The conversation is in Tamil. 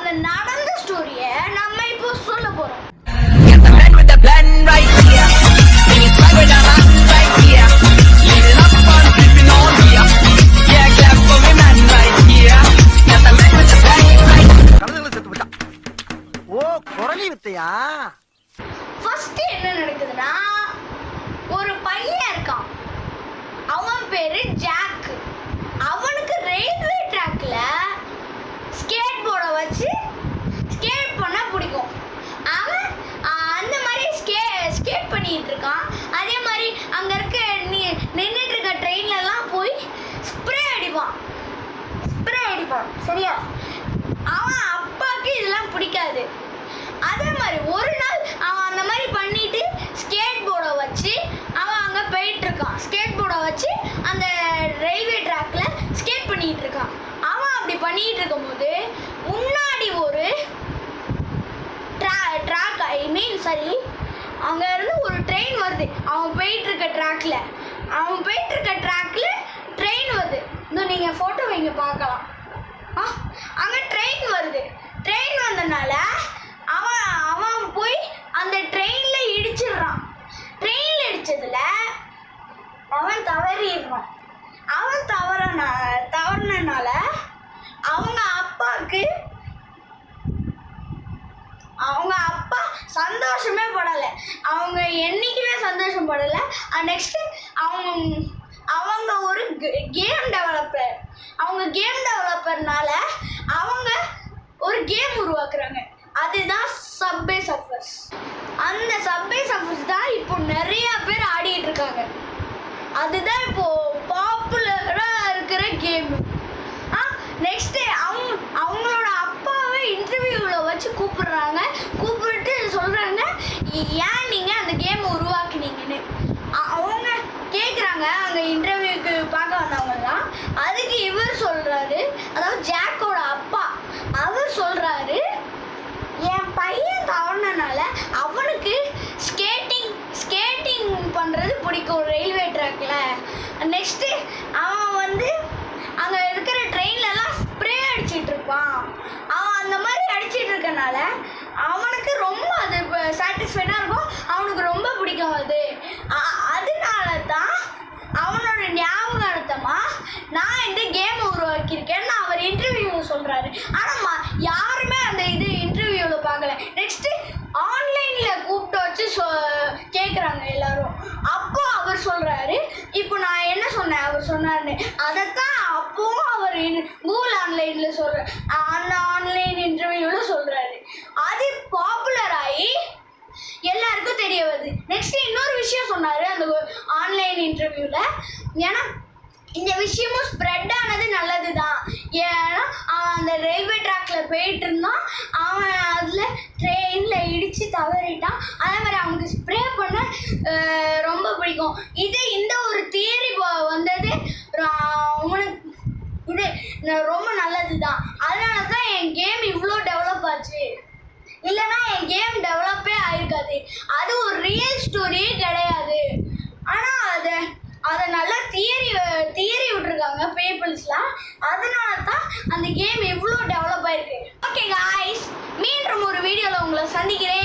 அந்த நடந்த ஸ்டோரியை நம்ம இப்போ சொல்ல போறோம். ஃபர்ஸ்ட் என்ன நடக்குதுன்னா, ஒரு பையன் இருக்கான், அவன் பேரு ஜாக். அவனுக்கு ரயில்வே ட்ராக்ல ஸ்கேட் போர்டை வச்சு ஸ்கேட் பண்ண பிடிக்கும். அவன் அந்த மாதிரி ஸ்கேட் பண்ணிட்டு இருக்கான். அதே மாதிரி அங்க இருக்க நின்றுட்டு இருக்க ட்ரெயின்லலாம் போய் ஸ்ப்ரே அடிப்பான். சரியா? அவன் அப்பாவுக்கு இதெல்லாம் பிடிக்காது. அதே மாதிரி ஒரு நாள் அவன் அந்த மாதிரி பண்ணிட்டு ஸ்கேட் போர்டை வச்சு அவன் அங்கே போயிட்டு இருக்கான். ஸ்கேட் போர்டை வச்சு அந்த ரயில்வே ட்ராக்ல ஸ்கேட் பண்ணிட்டு இருக்கான். அவன் அப்படி பண்ணிட்டு இருக்கும்போது முன்னாடி ஒரு ட்ராக் அங்க இருந்து ஒரு ட்ரெயின் வருது. அவன் போயிட்டு இருக்க ட்ராக்ல ட்ரெயின் வருது. இன்னும் நீங்க போட்டோ வைங்க பார்க்கலாம். அங்க ட்ரெயின் வருது. ட்ரெயின் வந்தனால அவன் போய் அந்த ட்ரெயின்ல இடிச்சிடுறான். ட்ரெயின்ல இடிச்சதுல அவன் தவறிடுறான். அவன் தவறுனால அவங்க அப்பா சந்தோஷமே படலை. அவங்க என்னைக்குமே சந்தோஷம் படலை. நெக்ஸ்ட் அவங்க ஒரு கேம் டெவலப்பர். அவங்க கேம் டெவலப்பர்னால அவங்க ஒரு கேம் உருவாக்குறாங்க. அதுதான் சப்வே சர்ஃபர்ஸ். அந்த சப்வே சர்ஃபர்ஸ் தான் இப்போ நிறைய பேர் ஆடிட்டு இருக்காங்க. அதுதான் இப்போ பாப்புலரா இருக்கிற கேம். நெக்ஸ்ட் அவங்களோட அப்பாவை இன்டர்வியூவில் வச்சு கூப்பிட்டு சொல்றாங்க, ஏன் நீங்க அந்த கேம் உருவாக்குனீங்கன்னு. அவங்க கேட்குறாங்க, அங்கே இன்டர்வியூக்கு பார்க்க வந்தவங்க தான். அதுக்கு இவர் சொல்றாரு, அதாவது ஜாக்கோட அப்பா, அவர் சொல்றாரு, என் பையன் தவறுனால அவனுக்கு ஸ்கேட்டிங் பண்ணுறது பிடிக்கும் ரயில்வே ட்ராக்ல. நெக்ஸ்ட்டு அவன் அங்கே இருக்கிற ட்ரெயின்லலாம் ஸ்ப்ரே அடிச்சிட்டு இருப்பான். அவன் அந்த மாதிரி அடிச்சிட்டு இருக்கனால அவனுக்கு ரொம்ப அது சாட்டிஸ்ஃபைடாக இருக்கும். அவனுக்கு ரொம்ப பிடிக்கும் அது. அதனால தான் அவனோட ஞாபகார்த்தமாக நான் இந்த கேமை உருவாக்கியிருக்கேன்னு அவர் இன்டர்வியூவில் சொல்கிறாரு. ஆனால் யாருமே அந்த இன்டர்வியூவில் பார்க்கல. நெக்ஸ்ட்டு ஆன்லைனில் கூப்பிட்டு வச்சு கேட்குறாங்க எல்லாரும். அப்போ அவர் சொல்கிறாரு, இப்போ நான் என்ன சொன்னேன் அவர் சொன்னார்னு, அதைத்தான் அப்போவும் அவர் கூகுள் ஆன்லைனில் அந்த ஆன்லைன் இன்டர்வியூவில் சொல்கிறாரு. அது பாப்புலர் ஆகி எல்லாருக்கும் தெரிய வருது. நெக்ஸ்ட் இன்னொரு விஷயம் சொன்னார் அந்த ஆன்லைன் இன்டர்வியூவில். ஏன்னா இந்த விஷயமும் ஸ்ப்ரெட் ஆனது நல்லது தான். ஏன்னா அவன் அந்த ரயில்வே ட்ராக்ல போயிட்டு இருந்தான். அவன் அதில் ட்ரெயினில் இடித்து தவறிட்டான். அதே மாதிரி அவனுக்கு ஸ்ப்ரே பண்ண ரொம்ப பிடிக்கும். இந்த ஒரு தியரி வந்தது இது ரொம்ப நல்லது தான். அதனால தான் என் கேம் இவ்வளோ டெவலப் ஆச்சு. இல்லைன்னா என் கேம் டெவலப்பே ஆயிருக்காது. அது ஒரு ரியல் ஸ்டோரியே கிடையாது. ஆனால் அதை நல்லா தியரி விட்டுருக்காங்க பீப்புள்ஸ்லாம். அதனால தான் அந்த கேம் இவ்வளோ டெவலப் ஆயிருக்கு. ஓகே காய்ஸ், மீண்டும் ஒரு வீடியோவில் உங்களை சந்திக்கிறேன்.